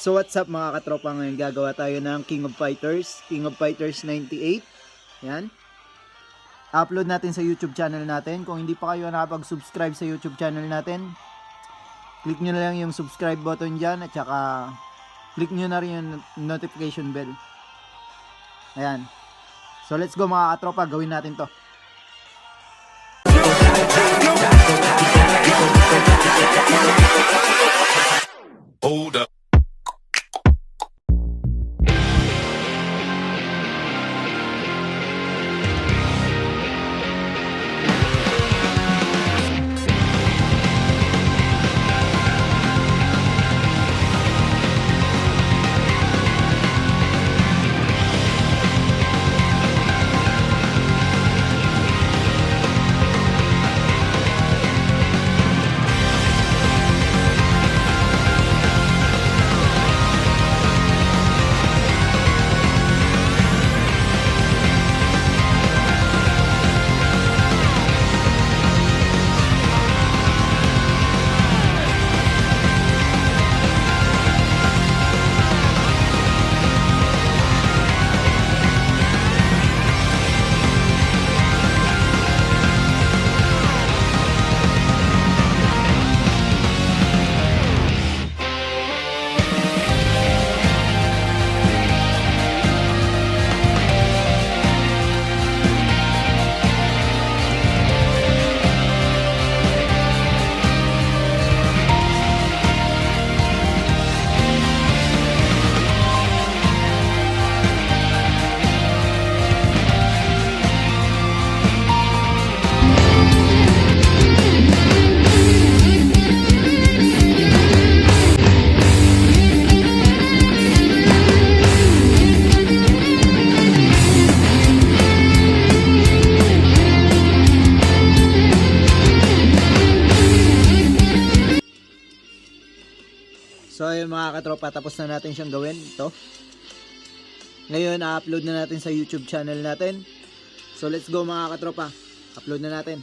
So what's up mga katropa, ngayon gagawa tayo ng King of Fighters 98. Yan. Upload natin sa YouTube channel natin. Kung hindi pa kayo nakapag-subscribe sa YouTube channel natin, click nyo na lang yung subscribe button dyan at saka click nyo na rin yung notification bell. Ayan. So let's go mga katropa, gawin natin to. Hold up. So ayun mga katropa, tapos na natin siyang gawin. Ito. Ngayon, i-upload na natin sa YouTube channel natin. So let's go mga katropa. Upload na natin.